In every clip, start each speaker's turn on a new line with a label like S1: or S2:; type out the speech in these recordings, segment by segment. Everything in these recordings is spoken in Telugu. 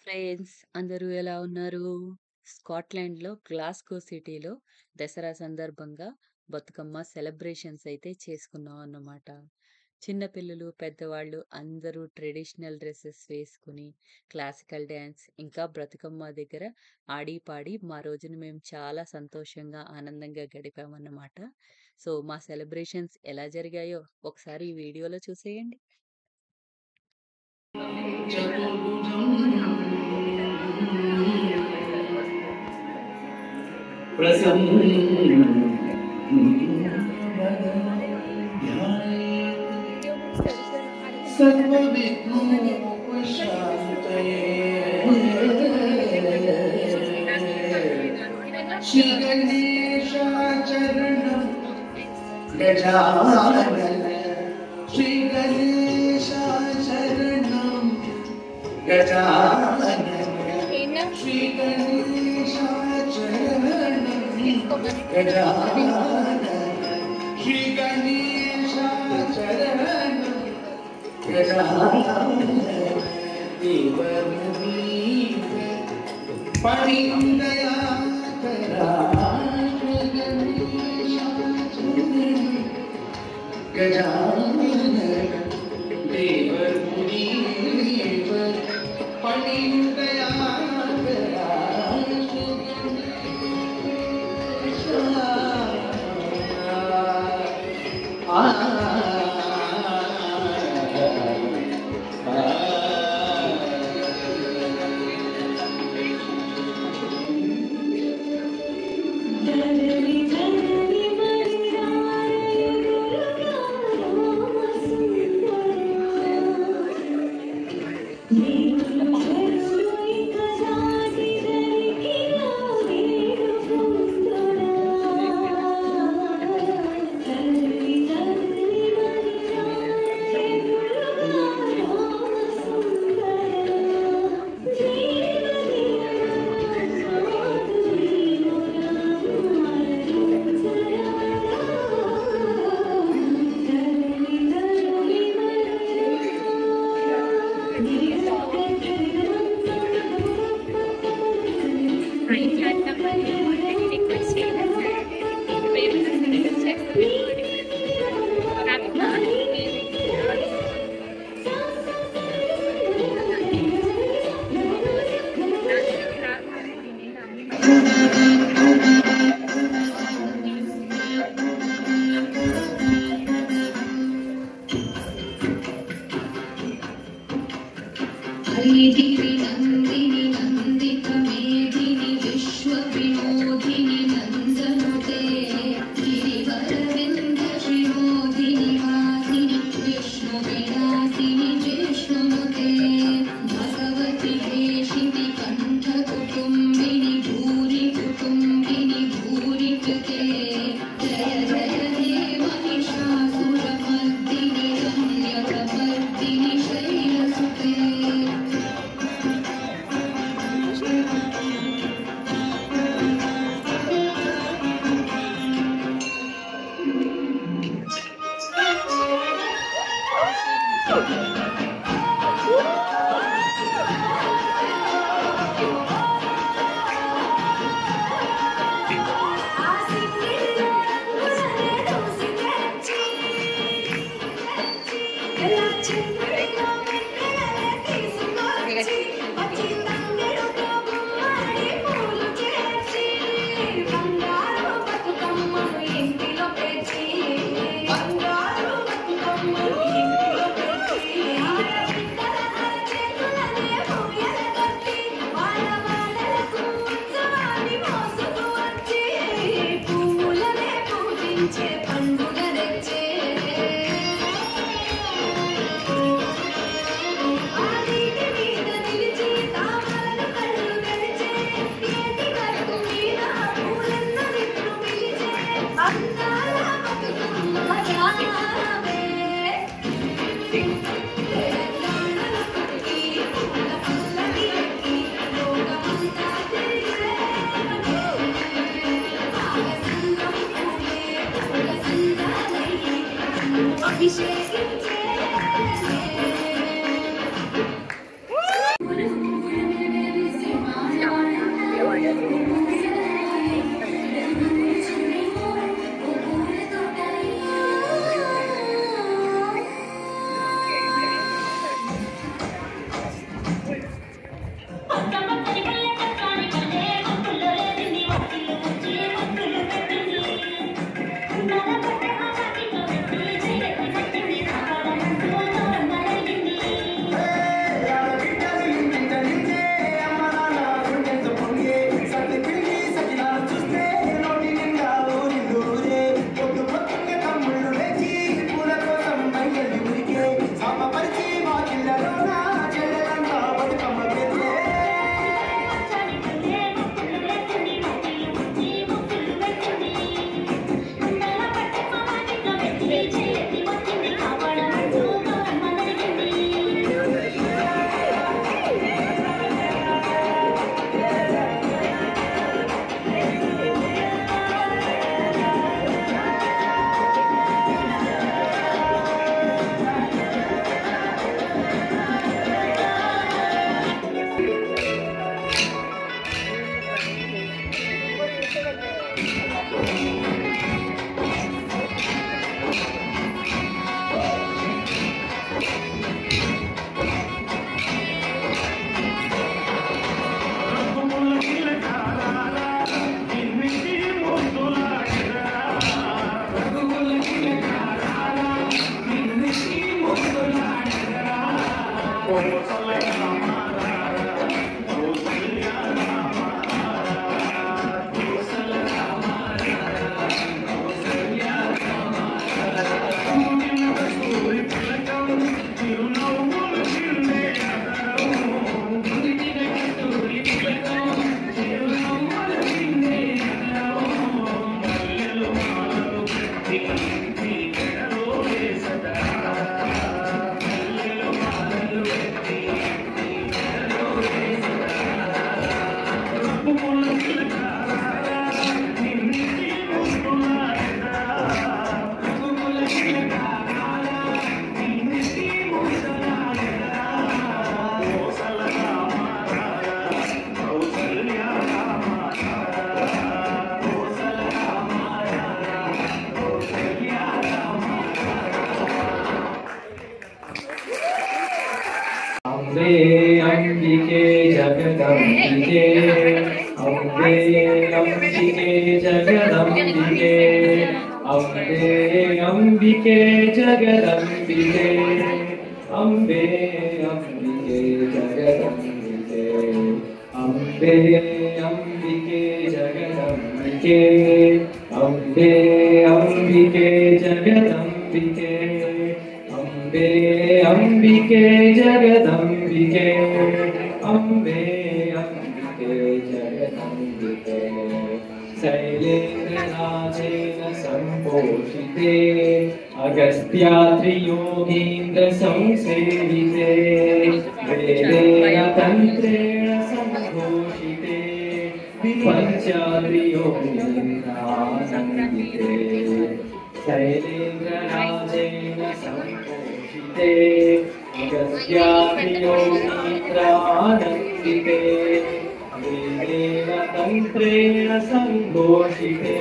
S1: ఫ్రెండ్స్ అందరూ ఎలా ఉన్నారు? స్కాట్లాండ్‌లో గ్లాస్గో సిటీలో దసరా సందర్భంగా బతుకమ్మ సెలబ్రేషన్స్ అయితే చేసుకున్నాం అన్నమాట. చిన్న పిల్లలు, పెద్దవాళ్ళు అందరూ ట్రెడిషనల్ డ్రెసెస్ వేసుకొని, క్లాసికల్ డాన్స్ ఇంకా బ్రతుకమ్మ దగ్గర ఆడి, పాడి మా రోజుని మేము చాలా సంతోషంగా, ఆనందంగా గడిపామన్నమాట. సో, మా సెలబ్రేషన్స్ ఎలా జరిగాయో ఒకసారి ఈ వీడియోలో చూసేయండి.
S2: श्री गणेशाचरणं गजानन श्री गणेशाचरणं गजानन श्री गणेशाचरणं गजानन श्री गणेशाचरणं गजानन देवमुनीव परिन्दया गजानन देवर मुनीव पणिन्दया
S3: हरिगिरि नन्दिनि नन्दित मेदिनि विश्व विनोदिनि नन्दनुते गिरिवरविन्द श्रीमोदिनि वासिनि विष्णु विलासिनि जिष्णुनुते भगवति देशिनि कण्ठ कुटुम्बिनि भूरि कुटुम्बिनि भूरि कृते जय जय हे महिषासुरमर्दिनि रम्यकपर्दिनि शैलसुते
S2: जगदम्बिके अम्बे अम्बिके जगदम्बिके अम्बे अम्बिके जगदम्बिके अम्बे अम्बिके जगदम्बिके अम्बे अम्बिके जगदम्बिके अम्बे अम्बिके जगदम्बिके अम्बे अम्बिके जगदम्बिके अम्बे अम्बिके जगदम्बिके शैलेन्द्रराजेन सम्पोषिते अगस्त्यात्रियोगीन्द्र संसेविते वेदेन तन्त्रेण सम्घोषिते विपञ्चात्रियोगीन्द्रानन्दिते शैलेन्द्रराजेन सम्पोषिते अगस्त्यात्रियोगीन्द्रानन्दिते वेदेन तन्त्रेण सम्घोषिते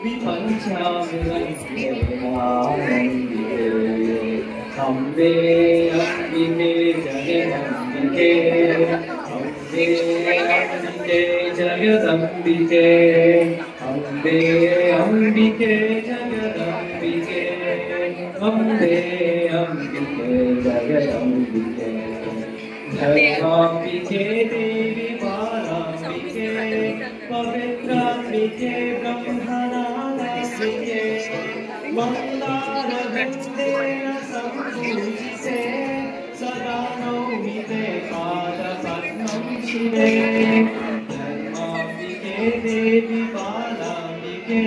S2: विपञ्चामृतैरानन्दिते अम्बे अम्बिके जगदम्बिके अम्बे अम्बिके जगदम्बिके अम्बे अम्बिके जगदम्बिके अम्बे अम्बिके जगदम्बिके धर्माम्बिके देवी बालाम्बिके पवित्राम्बिके ब्रह्मणाम्बिके मन्दारवृन्देन सम्पूजिते सदा नौमिते पादपद्मं शिवे धर्माम्बिके देवी बालाम्बिके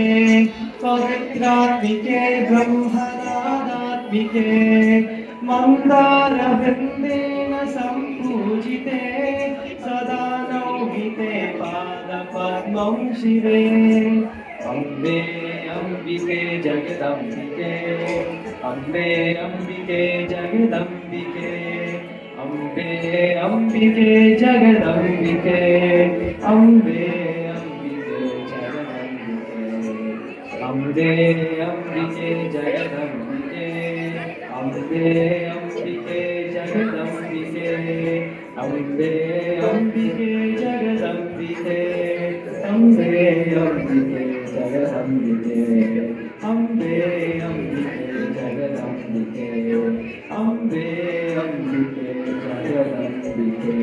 S2: पवित्राम्बिके ब्रह्मणाम्बिके मन्दारवृन्देन सम्पूजिते सदा नौमिते पादपद्मं शिवे अम्बे अम्बिके जगदम्बिके अम्बे अम्बिके जगदम्बिके अम्बे अम्बिके जगदम्बिके अम्बे अम्बिके जगदम्बिके अम्बे अम्बिके जगदम्बिके अम्बे अम्बिके जगदम्बिके अम्बे अम्बिके जगदम्बिके अम्बे अम्बिके जगदम्बिके अम्बे अम्बिके जगदम्बिके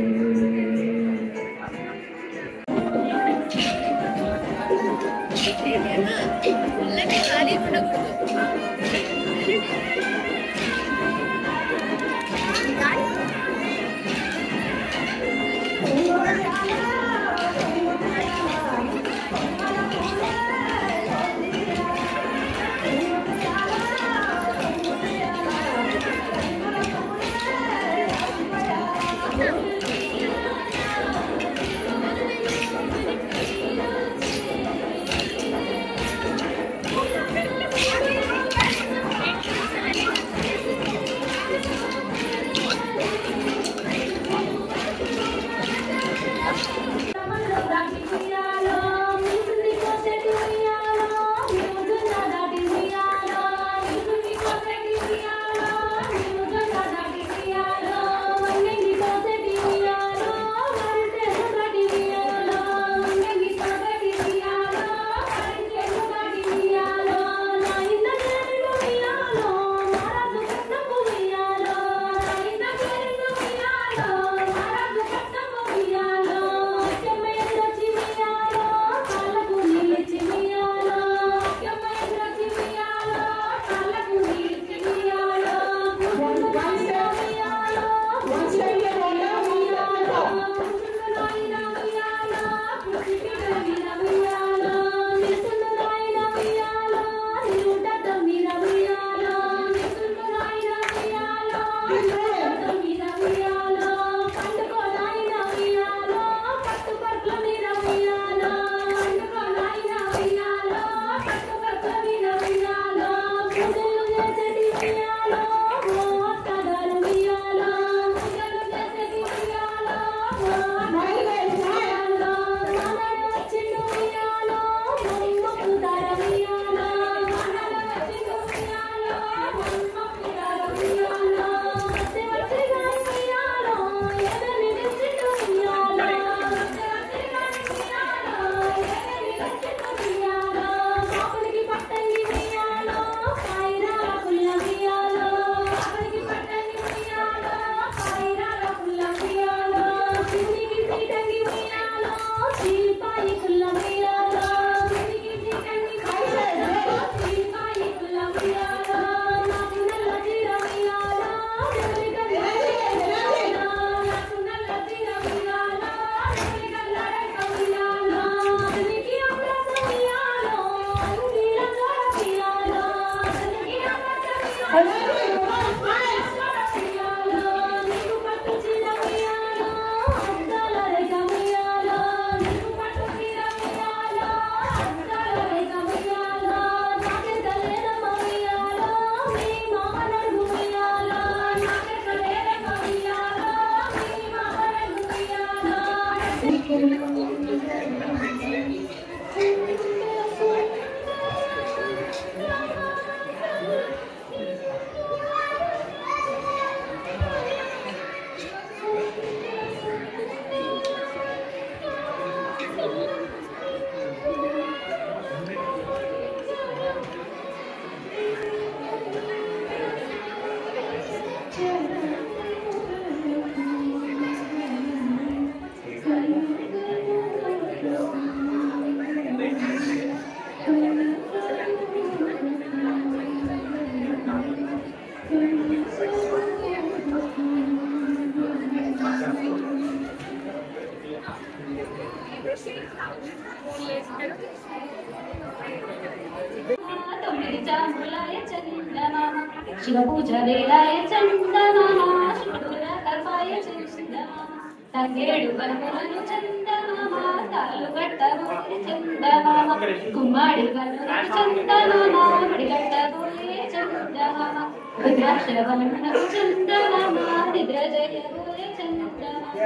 S3: శివపూజ వేళాయ చందమామ శుభ్ర కల్పాయ చందమామ తంగేడు కనుమలను చందమామ తాళ్ళు కట్టబోయే చందమామ గుమ్మాడి కనుమలను చందమామ మడిగట్టబోయే చందమామ రుద్రాక్షరవనకు చందమామ నిద్ర జయబోయే చందమామ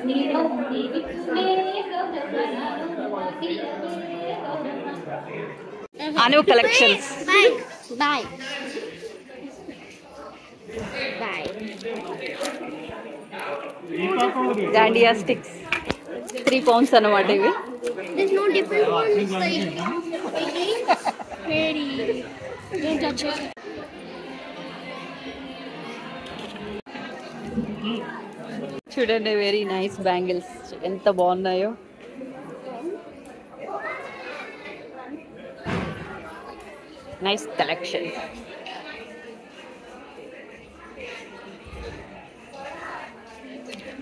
S3: నీలో నీవిత్తునే గౌరవ
S1: Anu collections
S4: Bye. Bye.
S1: Dandiya sticks 3 pounds అన్నమాట ఇవి.
S4: There's no different ones. Ready. Don't touch it.
S1: చూడండి వెరీ నైస్ బ్యాంగిల్స్ ఎంత బాగున్నాయో. Nice collection.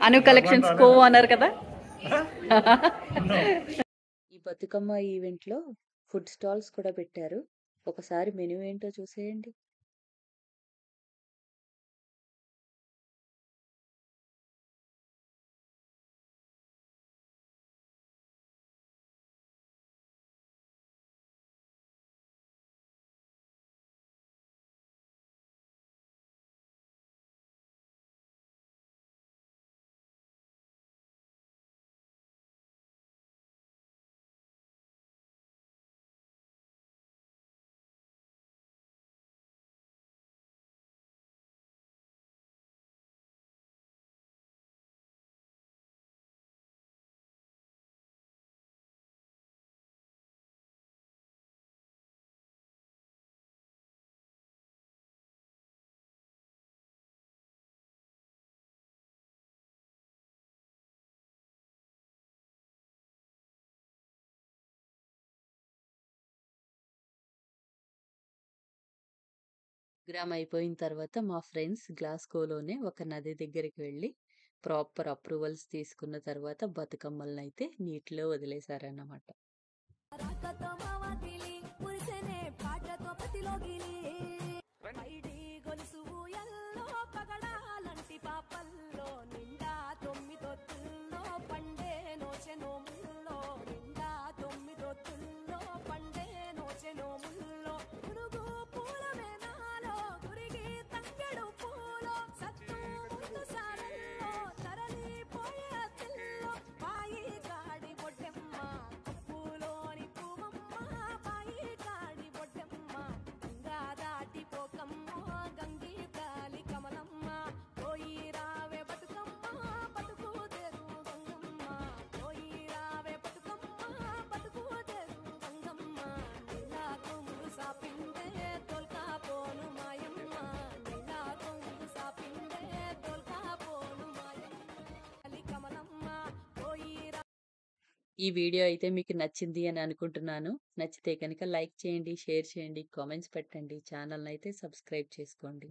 S1: అను కలెక్షన్స్ కో అన్నారు కదా. ఈ బతుకమ్మ ఈవెంట్ లో ఫుడ్ స్టాల్స్ కూడా పెట్టారు. ఒకసారి మెనూ ఏంటో చూసేయండి. ప్రోగ్రామ్ అయిపోయిన తర్వాత మా ఫ్రెండ్స్ గ్లాస్గోలోనే ఒక నది దగ్గరికి వెళ్ళి ప్రాపర్ అప్రూవల్స్ తీసుకున్న తర్వాత బతుకమ్మలను అయితే నీటిలో వదిలేశారన్నమాట.
S5: రాకతో మావాతిలి పురుషనే పాటతో పతిలోగిలి పైడి గొలుసు ఎల్లో పగడాలంటి పాపల్లో నిండా 9 తొత్తుల్లో పండే నోచెనో ముల్లో నిండా 9 తొత్తుల్లో పండే నోచెనో ముల్లో పురుగు పూల మేనాలో గురిగి తంగెడు పూలో సత్తు ముందు సారల్లో తరలిపోయే అతిల్లో పాయి కాడి బొడ్డెమ్మ పూలోని పూవమ్మ పాయి కాడి బొడ్డెమ్మ గంగా దాటిపోకమ్మ గంగి తాలి కమలమ్మ పోయి రావే బతుకమ్మ బతుకు తెరు గంగమ్మ పోయి రావే బతుకమ్మ బతుకు తెరు గంగమ్మ నీలా కొంగు సాపిందే తొల్కా పోను మాయమ్మ నీలా కొంగు సాపిందే తొల్కా పోను మాయమ్మ తాలి కమలమ్మ పోయి
S1: ఈ వీడియో అయితే మీకు నచ్చింది అని అనుకుంటున్నాను. నచ్చితే కనుక లైక్ చేయండి, షేర్ చేయండి, కామెంట్స్ పెట్టండి. ఛానల్ని అయితే సబ్స్క్రైబ్ చేసుకోండి.